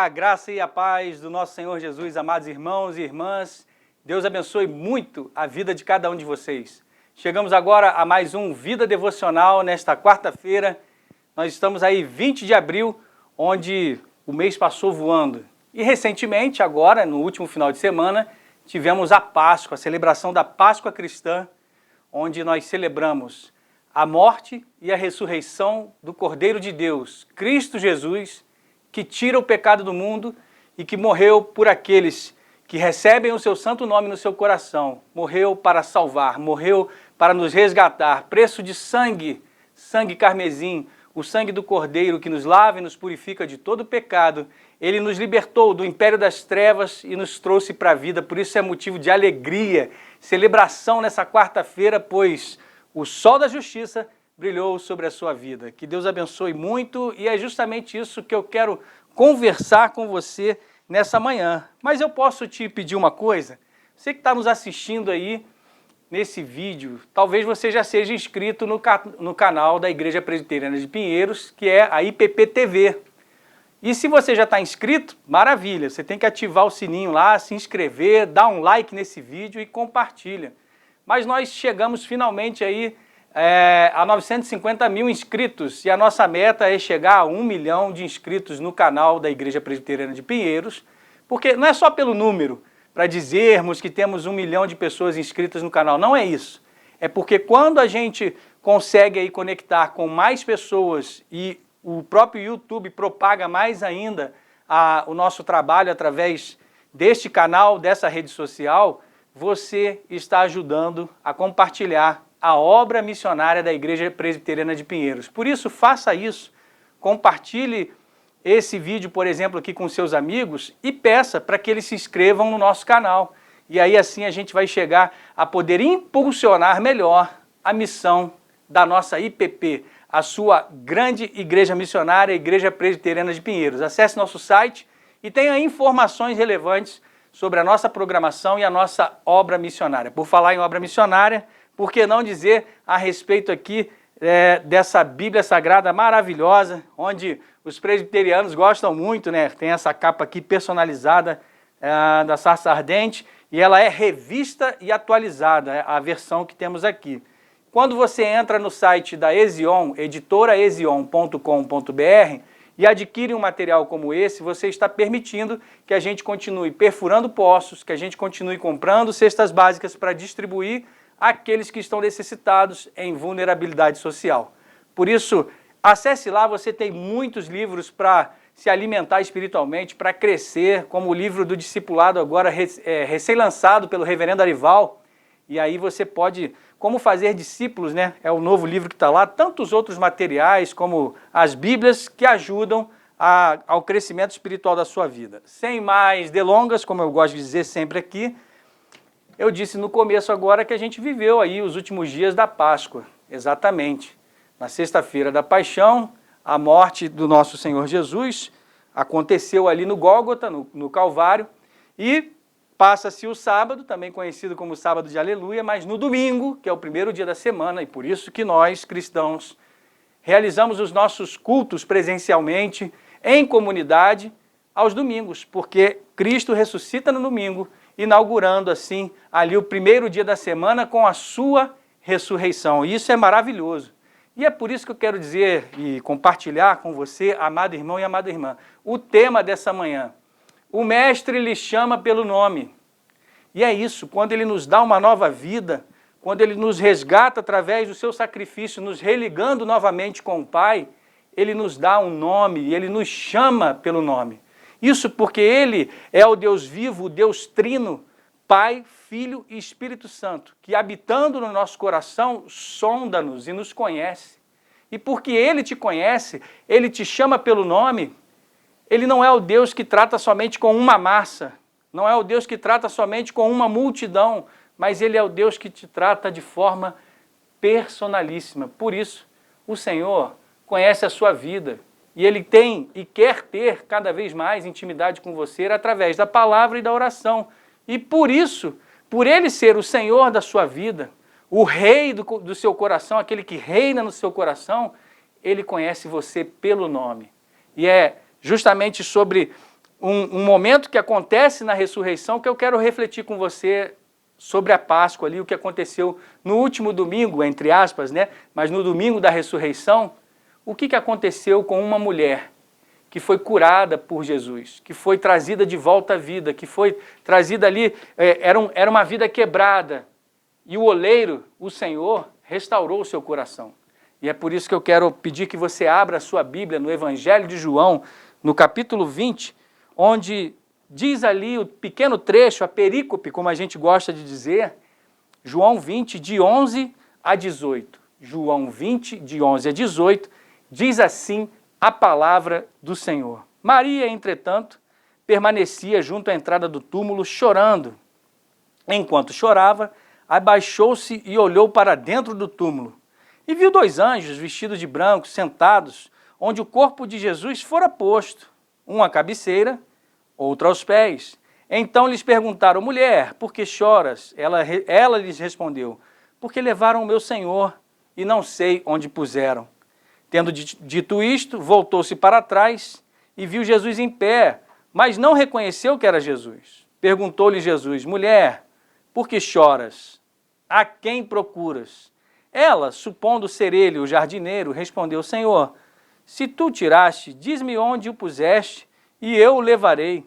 Olá, graça e a paz do nosso Senhor Jesus, amados irmãos e irmãs. Deus abençoe muito a vida de cada um de vocês. Chegamos agora a mais um Vida Devocional nesta quarta-feira. Nós estamos aí 20 de abril, onde o mês passou voando. E recentemente, agora, no último final de semana, tivemos a Páscoa, a celebração da Páscoa cristã, onde nós celebramos a morte e a ressurreição do Cordeiro de Deus, Cristo Jesus, que tira o pecado do mundo e que morreu por aqueles que recebem o seu santo nome no seu coração. Morreu para salvar, morreu para nos resgatar. Preço de sangue, sangue carmesim, o sangue do Cordeiro que nos lava e nos purifica de todo pecado. Ele nos libertou do império das trevas e nos trouxe para a vida. Por isso é motivo de alegria, celebração nessa quarta-feira, pois o sol da justiça brilhou sobre a sua vida. Que Deus abençoe muito e é justamente isso que eu quero conversar com você nessa manhã. Mas eu posso te pedir uma coisa? Você que está nos assistindo aí nesse vídeo, talvez você já seja inscrito no canal da Igreja Presbiteriana de Pinheiros, que é a IPP-TV. E se você já está inscrito, maravilha, você tem que ativar o sininho lá, se inscrever, dar um like nesse vídeo e compartilha. Mas nós chegamos finalmente aí a 950 mil inscritos e a nossa meta é chegar a 1 milhão de inscritos no canal da Igreja Presbiteriana de Pinheiros, porque não é só pelo número, para dizermos que temos 1 milhão de pessoas inscritas no canal, não é isso. É porque quando a gente consegue aí conectar com mais pessoas e o próprio YouTube propaga mais ainda o nosso trabalho através deste canal, dessa rede social, você está ajudando a compartilhar a obra missionária da Igreja Presbiteriana de Pinheiros. Por isso, faça isso, compartilhe esse vídeo, por exemplo, aqui com seus amigos e peça para que eles se inscrevam no nosso canal. E aí assim a gente vai chegar a poder impulsionar melhor a missão da nossa IPP, a sua grande igreja missionária, a Igreja Presbiteriana de Pinheiros. Acesse nosso site e tenha informações relevantes sobre a nossa programação e a nossa obra missionária. Por falar em obra missionária, por que não dizer a respeito aqui dessa Bíblia Sagrada maravilhosa, onde os presbiterianos gostam muito, né? Tem essa capa aqui personalizada da Sarça Ardente e ela é revista e atualizada, a versão que temos aqui. Quando você entra no site da Ezion, editoraezion.com.br, e adquire um material como esse, você está permitindo que a gente continue perfurando poços, que a gente continue comprando cestas básicas para distribuir àqueles que estão necessitados em vulnerabilidade social. Por isso, acesse lá, você tem muitos livros para se alimentar espiritualmente, para crescer, como o livro do discipulado agora recém-lançado pelo reverendo Arival, e aí você pode, como fazer discípulos, né? É o novo livro que está lá, tantos outros materiais, como as Bíblias, que ajudam ao crescimento espiritual da sua vida. Sem mais delongas, como eu gosto de dizer sempre aqui, eu disse no começo agora que a gente viveu aí os últimos dias da Páscoa, exatamente. Na sexta-feira da Paixão, a morte do nosso Senhor Jesus aconteceu ali no Gólgota, no Calvário, e passa-se o sábado, também conhecido como sábado de aleluia, mas no domingo, que é o primeiro dia da semana, e por isso que nós, cristãos, realizamos os nossos cultos presencialmente, em comunidade, aos domingos, porque Cristo ressuscita no domingo, inaugurando assim ali o primeiro dia da semana com a sua ressurreição. E isso é maravilhoso. E é por isso que eu quero dizer e compartilhar com você, amado irmão e amada irmã, o tema dessa manhã. O Mestre lhe chama pelo nome. E é isso, quando ele nos dá uma nova vida, quando ele nos resgata através do seu sacrifício, nos religando novamente com o Pai, ele nos dá um nome e ele nos chama pelo nome. Isso porque ele é o Deus vivo, o Deus trino, Pai, Filho e Espírito Santo, que habitando no nosso coração, sonda-nos e nos conhece. E porque ele te conhece, ele te chama pelo nome. Ele não é o Deus que trata somente com uma massa, não é o Deus que trata somente com uma multidão, mas ele é o Deus que te trata de forma personalíssima. Por isso, o Senhor conhece a sua vida e ele tem e quer ter cada vez mais intimidade com você através da palavra e da oração. E por isso, por ele ser o Senhor da sua vida, o rei do seu coração, aquele que reina no seu coração, ele conhece você pelo nome. E é justamente sobre um momento que acontece na ressurreição que eu quero refletir com você sobre a Páscoa ali, o que aconteceu no último domingo, entre aspas, né? Mas no domingo da ressurreição, o que aconteceu com uma mulher que foi curada por Jesus, que foi trazida de volta à vida, que foi trazida ali, era uma vida quebrada, e o oleiro, o Senhor, restaurou o seu coração. E é por isso que eu quero pedir que você abra a sua Bíblia no Evangelho de João, no capítulo 20, onde diz ali o pequeno trecho, a perícope, como a gente gosta de dizer, João 20, de 11 a 18. João 20, de 11 a 18, diz assim a palavra do Senhor. Maria, entretanto, permanecia junto à entrada do túmulo, chorando. Enquanto chorava, abaixou-se e olhou para dentro do túmulo. E viu 2 anjos vestidos de branco, sentados, onde o corpo de Jesus fora posto, um à cabeceira, outro aos pés. Então lhes perguntaram: mulher, por que choras? Ela lhes respondeu: porque levaram o meu Senhor e não sei onde puseram. Tendo dito isto, voltou-se para trás e viu Jesus em pé, mas não reconheceu que era Jesus. Perguntou-lhe Jesus: mulher, por que choras? A quem procuras? Ela, supondo ser ele o jardineiro, respondeu: Senhor, se tu o tiraste, diz-me onde o puseste, e eu o levarei.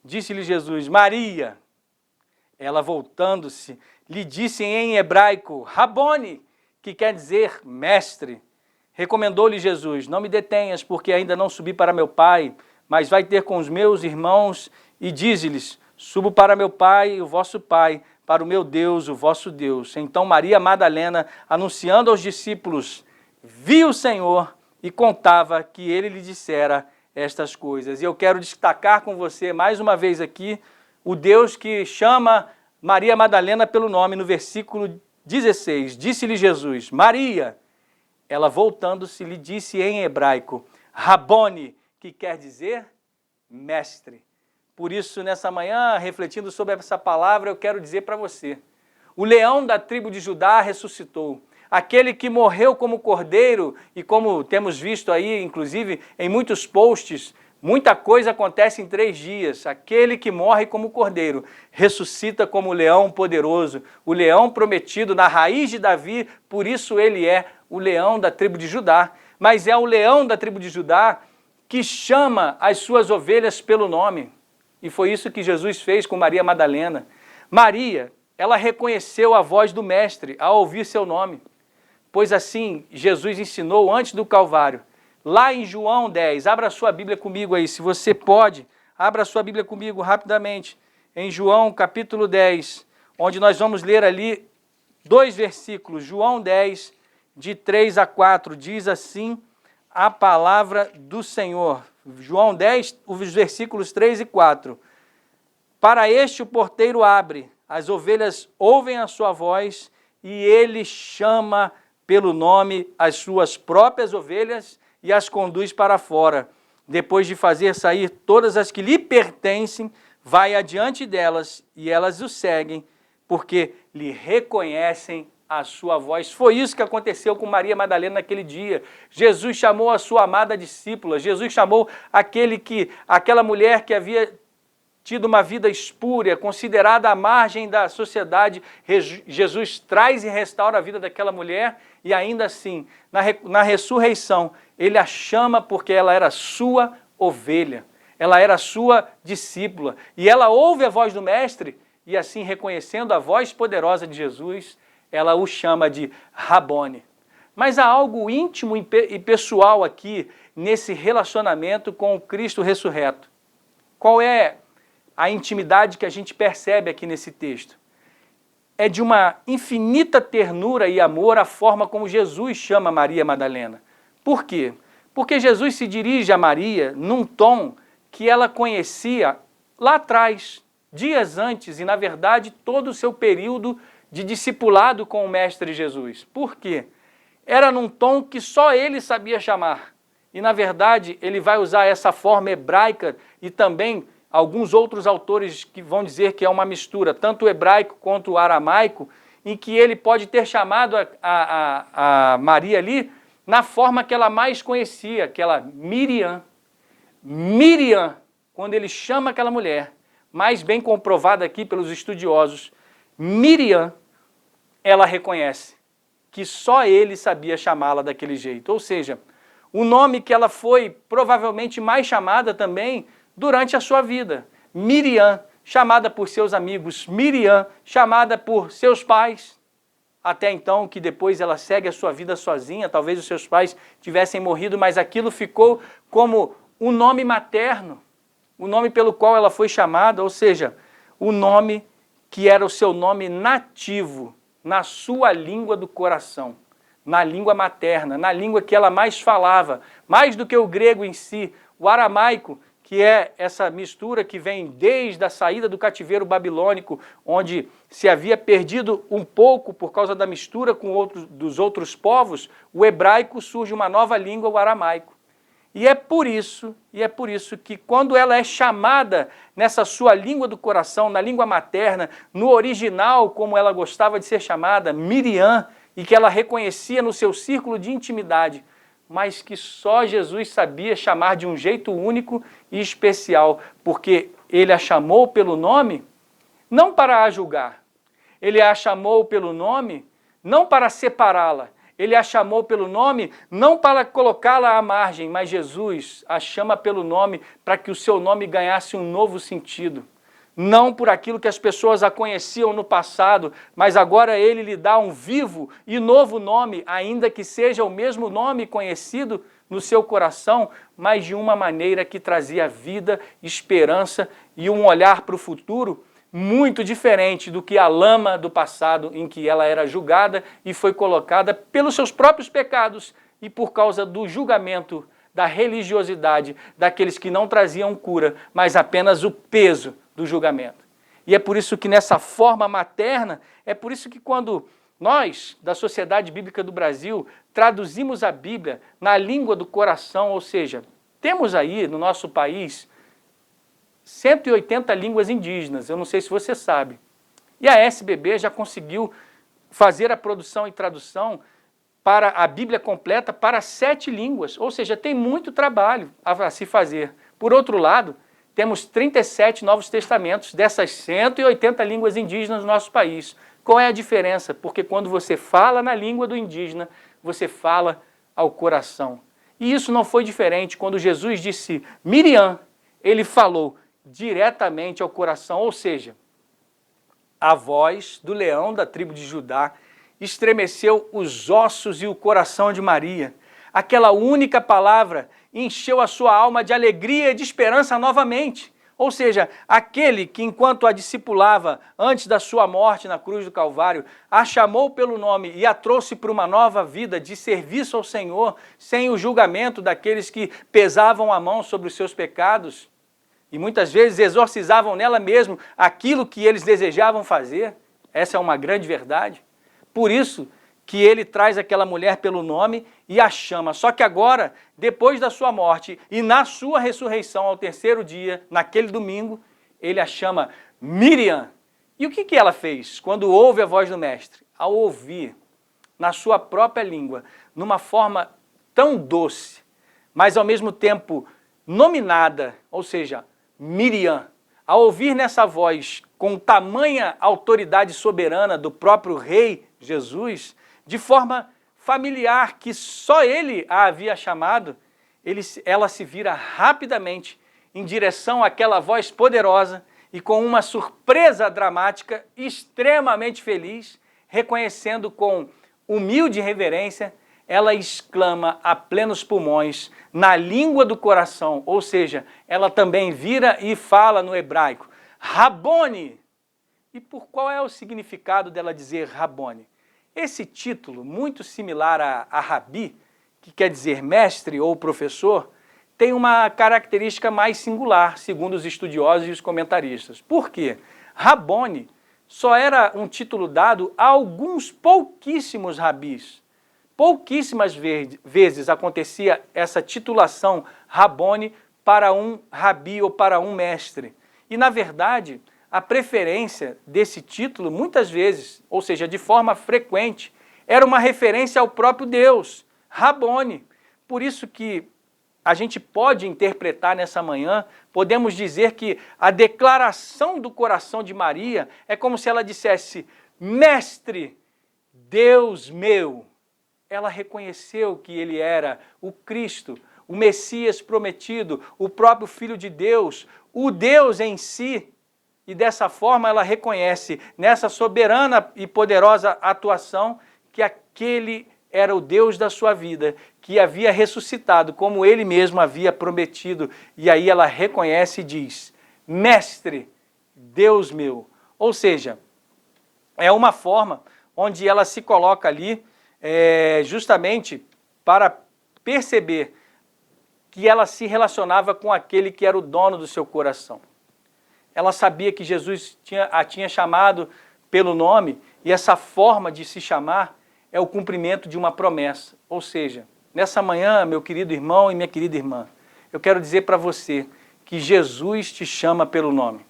Disse-lhe Jesus: Maria. Ela, voltando-se, lhe disse em hebraico: Rabone, que quer dizer mestre. Recomendou-lhe Jesus: não me detenhas, porque ainda não subi para meu Pai, mas vai ter com os meus irmãos e dize-lhes: subo para meu Pai, o vosso Pai, para o meu Deus, o vosso Deus. Então Maria Madalena, anunciando aos discípulos, viu o Senhor e contava que ele lhe dissera estas coisas. E eu quero destacar com você mais uma vez aqui o Deus que chama Maria Madalena pelo nome no versículo 16. Disse-lhe Jesus: Maria. Ela, voltando-se, lhe disse em hebraico: Rabone, que quer dizer mestre. Por isso, nessa manhã, refletindo sobre essa palavra, eu quero dizer para você: o leão da tribo de Judá ressuscitou. Aquele que morreu como cordeiro, e como temos visto aí, inclusive, em muitos posts, muita coisa acontece em 3 dias. Aquele que morre como cordeiro ressuscita como leão poderoso, o leão prometido na raiz de Davi, por isso ele é o leão da tribo de Judá. Mas é o leão da tribo de Judá que chama as suas ovelhas pelo nome. E foi isso que Jesus fez com Maria Madalena. Maria, ela reconheceu a voz do Mestre ao ouvir seu nome. Pois assim, Jesus ensinou antes do Calvário. Lá em João 10, abra a sua Bíblia comigo aí, se você pode, abra a sua Bíblia comigo rapidamente. Em João capítulo 10, onde nós vamos ler ali 2 versículos. João 10, de 3 a 4, diz assim a palavra do Senhor. João 10, os versículos 3 e 4. Para este o porteiro abre, as ovelhas ouvem a sua voz e ele chama pelo nome as suas próprias ovelhas e as conduz para fora. Depois de fazer sair todas as que lhe pertencem, vai adiante delas e elas o seguem, porque lhe reconhecem a sua voz. Foi isso que aconteceu com Maria Madalena naquele dia. Jesus chamou a sua amada discípula, Jesus chamou aquela mulher que havia tido uma vida espúria, considerada à margem da sociedade. Jesus traz e restaura a vida daquela mulher e ainda assim, na ressurreição, ele a chama porque ela era sua ovelha, ela era sua discípula e ela ouve a voz do Mestre e assim, reconhecendo a voz poderosa de Jesus, ela o chama de Rabone. Mas há algo íntimo e pessoal aqui nesse relacionamento com o Cristo ressurreto. Qual é a intimidade que a gente percebe aqui nesse texto? É de uma infinita ternura e amor a forma como Jesus chama Maria Madalena. Por quê? Porque Jesus se dirige a Maria num tom que ela conhecia lá atrás, dias antes, e na verdade todo o seu período de discipulado com o Mestre Jesus. Por quê? Era num tom que só ele sabia chamar. E na verdade ele vai usar essa forma hebraica e também alguns outros autores que vão dizer que é uma mistura, tanto o hebraico quanto o aramaico, em que ele pode ter chamado a Maria ali na forma que ela mais conhecia, aquela Miriam. Miriam, quando ele chama aquela mulher, mais bem comprovada aqui pelos estudiosos, Miriam, ela reconhece que só ele sabia chamá-la daquele jeito. Ou seja, o nome que ela foi provavelmente mais chamada também durante a sua vida. Miriam, chamada por seus amigos, Miriam, chamada por seus pais, até então que depois ela segue a sua vida sozinha, talvez os seus pais tivessem morrido, mas aquilo ficou como o nome materno, o nome pelo qual ela foi chamada, ou seja, o nome que era o seu nome nativo, na sua língua do coração, na língua materna, na língua que ela mais falava, mais do que o grego em si, o aramaico, que é essa mistura que vem desde a saída do cativeiro babilônico, onde se havia perdido um pouco por causa da mistura com dos outros povos, o hebraico surge uma nova língua, o aramaico. E é por isso que quando ela é chamada nessa sua língua do coração, na língua materna, no original, como ela gostava de ser chamada, Miriam, e que ela reconhecia no seu círculo de intimidade, mas que só Jesus sabia chamar de um jeito único e especial, porque ele a chamou pelo nome, não para a julgar, ele a chamou pelo nome, não para separá-la, ele a chamou pelo nome, não para colocá-la à margem, mas Jesus a chama pelo nome para que o seu nome ganhasse um novo sentido. Não por aquilo que as pessoas a conheciam no passado, mas agora ele lhe dá um vivo e novo nome, ainda que seja o mesmo nome conhecido no seu coração, mas de uma maneira que trazia vida, esperança e um olhar para o futuro muito diferente do que a lama do passado em que ela era julgada e foi colocada pelos seus próprios pecados e por causa do julgamento, da religiosidade, daqueles que não traziam cura, mas apenas o peso do julgamento. E é por isso que nessa forma materna, é por isso que quando nós, da Sociedade Bíblica do Brasil, traduzimos a Bíblia na língua do coração, ou seja, temos aí no nosso país 180 línguas indígenas, eu não sei se você sabe. E a SBB já conseguiu fazer a produção e tradução para a Bíblia completa para 7 línguas, ou seja, tem muito trabalho a se fazer. Por outro lado, temos 37 Novos Testamentos dessas 180 línguas indígenas no nosso país. Qual é a diferença? Porque quando você fala na língua do indígena, você fala ao coração. E isso não foi diferente quando Jesus disse Miriam, ele falou diretamente ao coração, ou seja, a voz do leão da tribo de Judá estremeceu os ossos e o coração de Maria. Aquela única palavra encheu a sua alma de alegria e de esperança novamente. Ou seja, aquele que enquanto a discipulava antes da sua morte na cruz do Calvário, a chamou pelo nome e a trouxe para uma nova vida de serviço ao Senhor, sem o julgamento daqueles que pesavam a mão sobre os seus pecados, e muitas vezes exorcizavam nela mesmo aquilo que eles desejavam fazer. Essa é uma grande verdade. Por isso que ele traz aquela mulher pelo nome e a chama. Só que agora, depois da sua morte e na sua ressurreição ao terceiro dia, naquele domingo, ele a chama Miriam. E o que ela fez quando ouve a voz do mestre? Ao ouvir na sua própria língua, numa forma tão doce, mas ao mesmo tempo nominada, ou seja, Miriam, ao ouvir nessa voz com tamanha autoridade soberana do próprio rei Jesus, de forma familiar que só ele a havia chamado, ela se vira rapidamente em direção àquela voz poderosa e com uma surpresa dramática, extremamente feliz, reconhecendo com humilde reverência, ela exclama a plenos pulmões, na língua do coração, ou seja, ela também vira e fala no hebraico, Rabone. E por qual é o significado dela dizer Rabone? Esse título, muito similar a Rabi, que quer dizer mestre ou professor, tem uma característica mais singular, segundo os estudiosos e os comentaristas. Por quê? Rabone só era um título dado a alguns pouquíssimos rabis. Pouquíssimas vezes acontecia essa titulação Rabone para um rabi ou para um mestre. E, na verdade, a preferência desse título, muitas vezes, ou seja, de forma frequente, era uma referência ao próprio Deus, Rabone. Por isso que a gente pode interpretar nessa manhã, podemos dizer que a declaração do coração de Maria é como se ela dissesse: Mestre, Deus meu. Ela reconheceu que ele era o Cristo, o Messias prometido, o próprio Filho de Deus, o Deus em si. E dessa forma ela reconhece, nessa soberana e poderosa atuação, que aquele era o Deus da sua vida, que havia ressuscitado, como ele mesmo havia prometido. E aí ela reconhece e diz: Mestre, Deus meu. Ou seja, é uma forma onde ela se coloca ali justamente para perceber que ela se relacionava com aquele que era o dono do seu coração. Ela sabia que Jesus a tinha chamado pelo nome, e essa forma de se chamar é o cumprimento de uma promessa. Ou seja, nessa manhã, meu querido irmão e minha querida irmã, eu quero dizer para você que Jesus te chama pelo nome,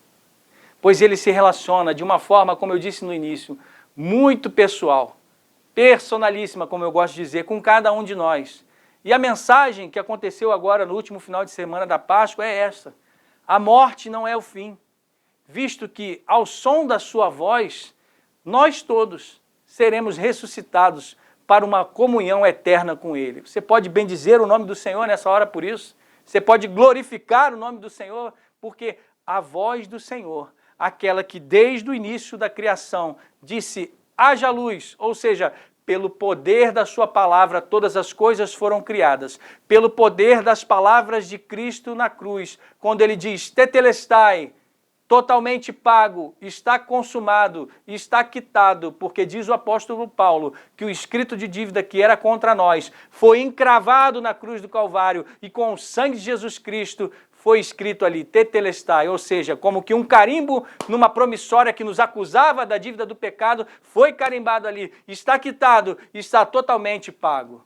pois ele se relaciona de uma forma, como eu disse no início, muito pessoal, personalíssima, como eu gosto de dizer, com cada um de nós. E a mensagem que aconteceu agora no último final de semana da Páscoa é essa: a morte não é o fim, visto que ao som da sua voz, nós todos seremos ressuscitados para uma comunhão eterna com ele. Você pode bendizer o nome do Senhor nessa hora por isso, você pode glorificar o nome do Senhor, porque a voz do Senhor, aquela que desde o início da criação disse: haja luz, ou seja, pelo poder da sua palavra todas as coisas foram criadas, pelo poder das palavras de Cristo na cruz, quando ele diz tetelestai, totalmente pago, está consumado, está quitado, porque diz o apóstolo Paulo que o escrito de dívida que era contra nós foi encravado na cruz do Calvário, e com o sangue de Jesus Cristo foi escrito ali, tetelestai, ou seja, como que um carimbo numa promissória que nos acusava da dívida do pecado, foi carimbado ali, está quitado, está totalmente pago.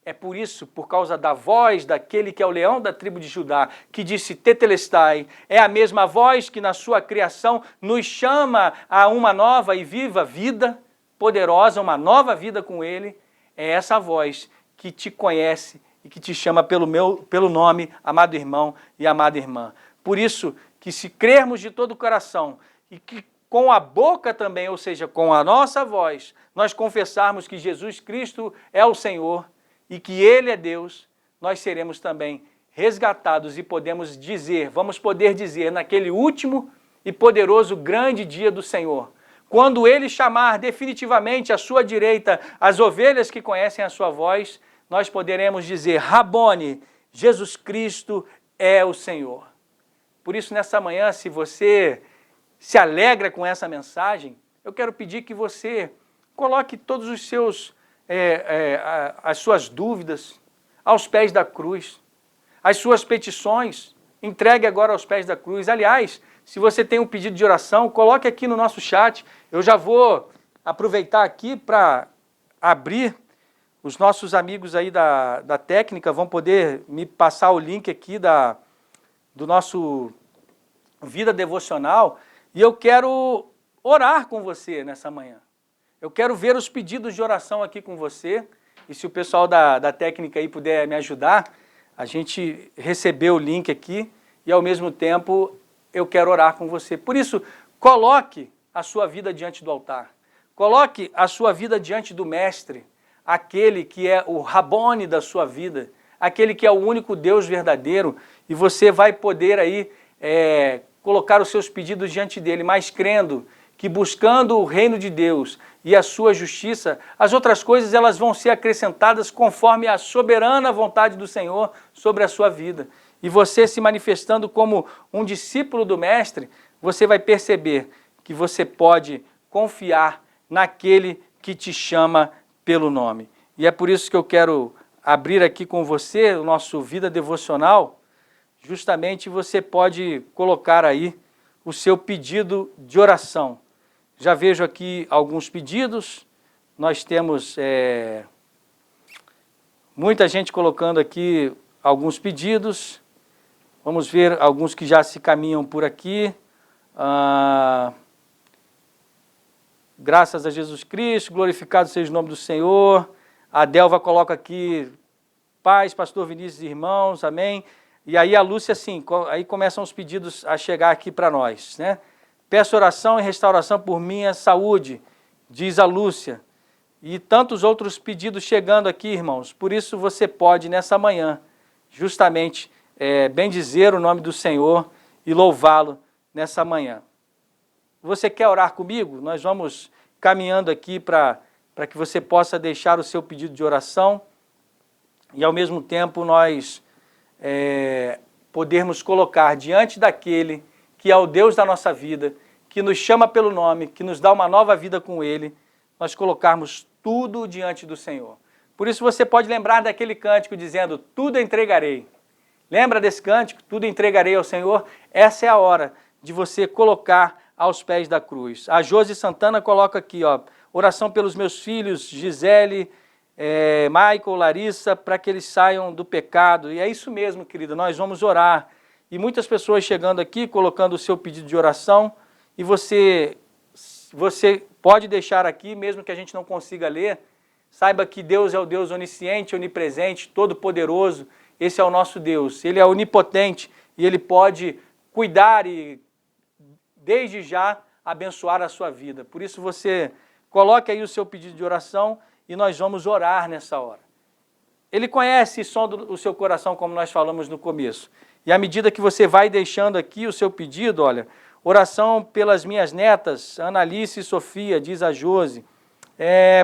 É por isso, por causa da voz daquele que é o leão da tribo de Judá, que disse tetelestai, é a mesma voz que na sua criação nos chama a uma nova e viva vida, poderosa, uma nova vida com ele. É essa voz que te conhece e que te chama pelo nome, amado irmão e amada irmã. Por isso que, se crermos de todo o coração e que com a boca também, ou seja, com a nossa voz, nós confessarmos que Jesus Cristo é o Senhor e que ele é Deus, nós seremos também resgatados e vamos poder dizer naquele último e poderoso grande dia do Senhor, quando ele chamar definitivamente à sua direita as ovelhas que conhecem a sua voz, nós poderemos dizer: Rabone, Jesus Cristo é o Senhor. Por isso, nessa manhã, se você se alegra com essa mensagem, eu quero pedir que você coloque todos os seus, as suas dúvidas aos pés da cruz, as suas petições, entregue agora aos pés da cruz. Aliás, se você tem um pedido de oração, coloque aqui no nosso chat. Eu já vou aproveitar aqui para abrir. Os nossos amigos aí da técnica vão poder me passar o link aqui do nosso Vida Devocional, e eu quero orar com você nessa manhã. Eu quero ver os pedidos de oração aqui com você, e se o pessoal da técnica aí puder me ajudar, a gente receber o link aqui, e ao mesmo tempo eu quero orar com você. Por isso, coloque a sua vida diante do altar, coloque a sua vida diante do Mestre, aquele que é o Rabone da sua vida, aquele que é o único Deus verdadeiro, e você vai poder aí colocar os seus pedidos diante dele, mas crendo que, buscando o reino de Deus e a sua justiça, as outras coisas elas vão ser acrescentadas conforme a soberana vontade do Senhor sobre a sua vida. E você, se manifestando como um discípulo do Mestre, você vai perceber que você pode confiar naquele que te chama pelo nome. E é por isso que eu quero abrir aqui com você o nosso Vida Devocional. Justamente você pode colocar aí o seu pedido de oração. Já vejo aqui alguns pedidos, nós temos muita gente colocando aqui alguns pedidos. Vamos ver alguns que já se caminham por aqui. Graças a Jesus Cristo, glorificado seja o nome do Senhor. A Delva coloca aqui paz, pastor Vinícius e irmãos, amém. E aí a Lúcia, assim, aí começam os pedidos a chegar aqui para nós, né? Peço oração e restauração por minha saúde, diz a Lúcia. E tantos outros pedidos chegando aqui, irmãos. Por isso você pode, nessa manhã, justamente, bendizer o nome do Senhor e louvá-lo nessa manhã. Você quer orar comigo? Nós vamos caminhando aqui para que você possa deixar o seu pedido de oração e, ao mesmo tempo, nós podermos colocar diante daquele que é o Deus da nossa vida, que nos chama pelo nome, que nos dá uma nova vida com Ele, nós colocarmos tudo diante do Senhor. Por isso você pode lembrar daquele cântico dizendo, tudo entregarei. Lembra desse cântico? Tudo entregarei ao Senhor. Essa é a hora de você colocar aos pés da cruz. A Josi Santana coloca aqui, ó, oração pelos meus filhos, Gisele, Michael, Larissa, para que eles saiam do pecado. E é isso mesmo, querida, nós vamos orar. E muitas pessoas chegando aqui, colocando o seu pedido de oração, e você pode deixar aqui, mesmo que a gente não consiga ler, saiba que Deus é o Deus onisciente, onipresente, todo-poderoso. Esse é o nosso Deus. Ele é onipotente e Ele pode cuidar e, desde já, abençoar a sua vida. Por isso você coloque aí o seu pedido de oração e nós vamos orar nessa hora. Ele conhece e sonda o seu coração, como nós falamos no começo. E à medida que você vai deixando aqui o seu pedido, olha, oração pelas minhas netas, Analice e Sofia, diz a Josi.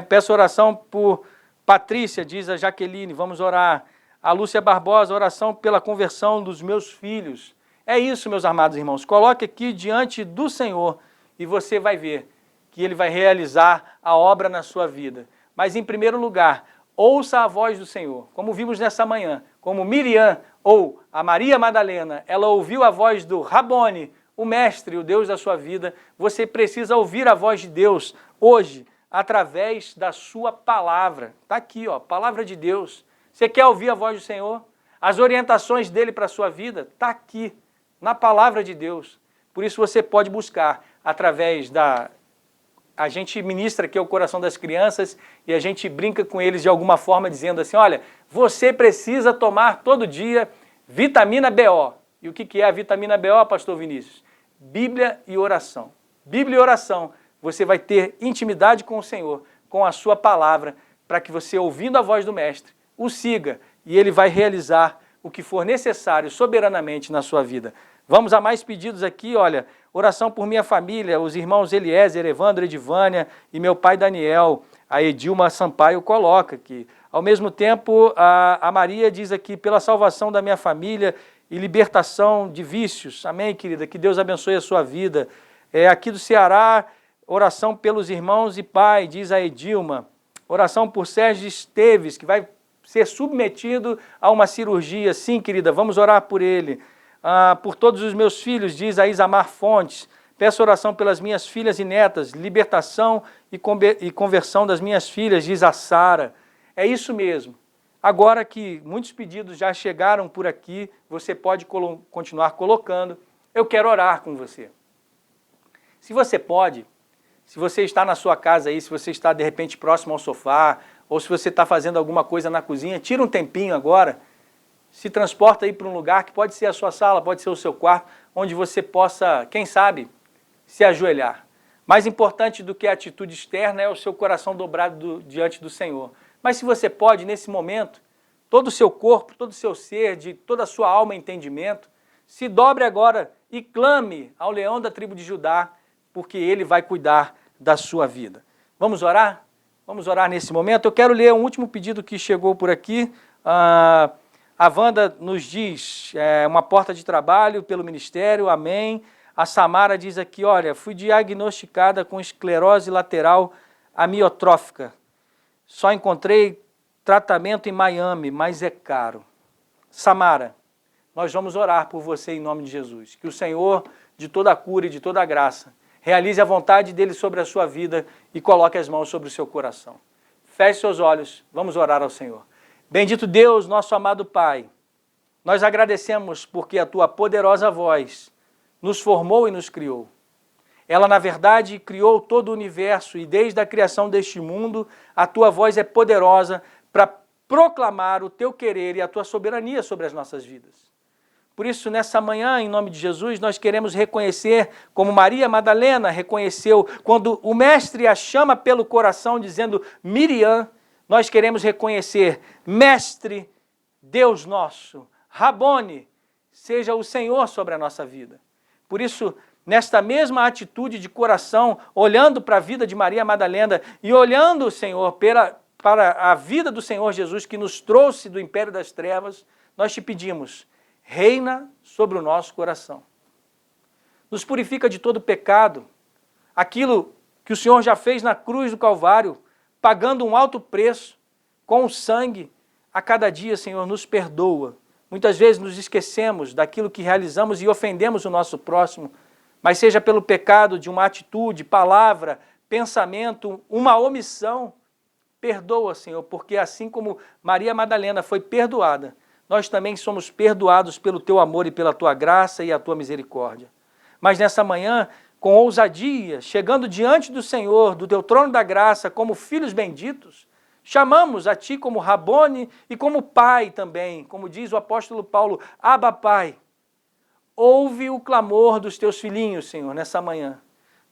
Peço oração por Patrícia, diz a Jaqueline, vamos orar. A Lúcia Barbosa, oração pela conversão dos meus filhos. É isso, meus amados irmãos. Coloque aqui diante do Senhor e você vai ver que Ele vai realizar a obra na sua vida. Mas, em primeiro lugar, ouça a voz do Senhor. Como vimos nessa manhã, como Miriam ou a Maria Madalena, ela ouviu a voz do Rabone, o Mestre, o Deus da sua vida. Você precisa ouvir a voz de Deus hoje, através da sua palavra. Está aqui, ó, palavra de Deus. Você quer ouvir a voz do Senhor? As orientações dele para a sua vida? Está aqui, na palavra de Deus. Por isso você pode buscar através da... A gente ministra aqui o coração das crianças e a gente brinca com eles de alguma forma dizendo assim, olha, você precisa tomar todo dia vitamina BO. E o que é a vitamina BO, pastor Vinícius? Bíblia e oração. Bíblia e oração. Você vai ter intimidade com o Senhor, com a sua palavra, para que você, ouvindo a voz do Mestre, o siga e ele vai realizar o que for necessário soberanamente na sua vida. Vamos a mais pedidos aqui, olha, oração por minha família, os irmãos Eliezer, Evandro, Edivânia e meu pai Daniel, a Edilma Sampaio coloca aqui. Ao mesmo tempo, a Maria diz aqui, pela salvação da minha família e libertação de vícios. Amém, querida? Que Deus abençoe a sua vida. Aqui do Ceará, oração pelos irmãos e pai, diz a Edilma. Oração por Sérgio Esteves, que vai ser submetido a uma cirurgia. Sim, querida, vamos orar por ele. Por todos os meus filhos, diz a Isamar Fontes. Peço oração pelas minhas filhas e netas, libertação e conversão das minhas filhas, diz a Sara. É isso mesmo. Agora que muitos pedidos já chegaram por aqui, você pode continuar colocando. Eu quero orar com você. Se você pode, se você está na sua casa aí, se você está de repente próximo ao sofá, ou se você está fazendo alguma coisa na cozinha, tira um tempinho agora, se transporta aí para um lugar que pode ser a sua sala, pode ser o seu quarto, onde você possa, quem sabe, se ajoelhar. Mais importante do que a atitude externa é o seu coração dobrado diante do Senhor. Mas se você pode, nesse momento, todo o seu corpo, todo o seu ser, de toda a sua alma e entendimento, se dobre agora e clame ao leão da tribo de Judá, porque ele vai cuidar da sua vida. Vamos orar? Vamos orar nesse momento. Eu quero ler um último pedido que chegou por aqui. A Wanda nos diz, uma porta de trabalho pelo ministério, amém. A Samara diz aqui, olha, fui diagnosticada com esclerose lateral amiotrófica. Só encontrei tratamento em Miami, mas é caro. Samara, nós vamos orar por você em nome de Jesus. Que o Senhor, de toda a cura e de toda a graça, realize a vontade dele sobre a sua vida e coloque as mãos sobre o seu coração. Feche seus olhos, vamos orar ao Senhor. Bendito Deus, nosso amado Pai, nós agradecemos porque a tua poderosa voz nos formou e nos criou. Ela, na verdade, criou todo o universo e desde a criação deste mundo, a tua voz é poderosa para proclamar o teu querer e a tua soberania sobre as nossas vidas. Por isso, nessa manhã, em nome de Jesus, nós queremos reconhecer, como Maria Madalena reconheceu, quando o Mestre a chama pelo coração, dizendo, Miriam, nós queremos reconhecer, Mestre, Deus nosso, Rabone, seja o Senhor sobre a nossa vida. Por isso, nesta mesma atitude de coração, olhando para a vida de Maria Madalena e olhando, Senhor, para a vida do Senhor Jesus, que nos trouxe do império das trevas, nós te pedimos, reina sobre o nosso coração. Nos purifica de todo pecado, aquilo que o Senhor já fez na cruz do Calvário, pagando um alto preço, com o sangue, a cada dia, Senhor, nos perdoa. Muitas vezes nos esquecemos daquilo que realizamos e ofendemos o nosso próximo, mas seja pelo pecado de uma atitude, palavra, pensamento, uma omissão, perdoa, Senhor, porque assim como Maria Madalena foi perdoada, nós também somos perdoados pelo teu amor e pela tua graça e a tua misericórdia. Mas nessa manhã, com ousadia, chegando diante do Senhor, do teu trono da graça, como filhos benditos, chamamos a ti como Rabone e como Pai também, como diz o apóstolo Paulo, Abba Pai. Ouve o clamor dos teus filhinhos, Senhor, nessa manhã,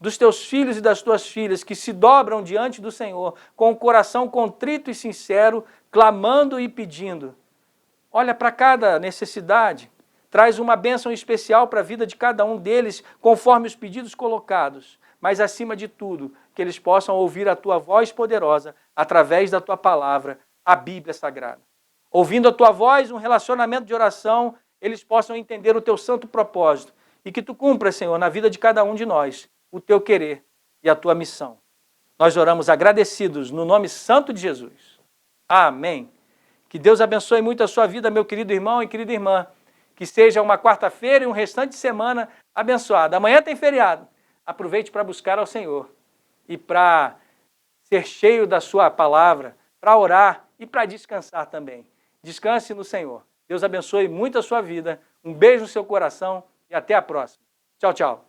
dos teus filhos e das tuas filhas que se dobram diante do Senhor, com o coração contrito e sincero, clamando e pedindo. Olha para cada necessidade, traz uma bênção especial para a vida de cada um deles, conforme os pedidos colocados, mas acima de tudo, que eles possam ouvir a tua voz poderosa, através da tua palavra, a Bíblia Sagrada. Ouvindo a tua voz, um relacionamento de oração, eles possam entender o teu santo propósito, e que tu cumpras, Senhor, na vida de cada um de nós, o teu querer e a tua missão. Nós oramos agradecidos no nome santo de Jesus. Amém. Que Deus abençoe muito a sua vida, meu querido irmão e querida irmã. Que seja uma quarta-feira e um restante de semana abençoada. Amanhã tem feriado. Aproveite para buscar ao Senhor e para ser cheio da sua palavra, para orar e para descansar também. Descanse no Senhor. Deus abençoe muito a sua vida. Um beijo no seu coração e até a próxima. Tchau, tchau.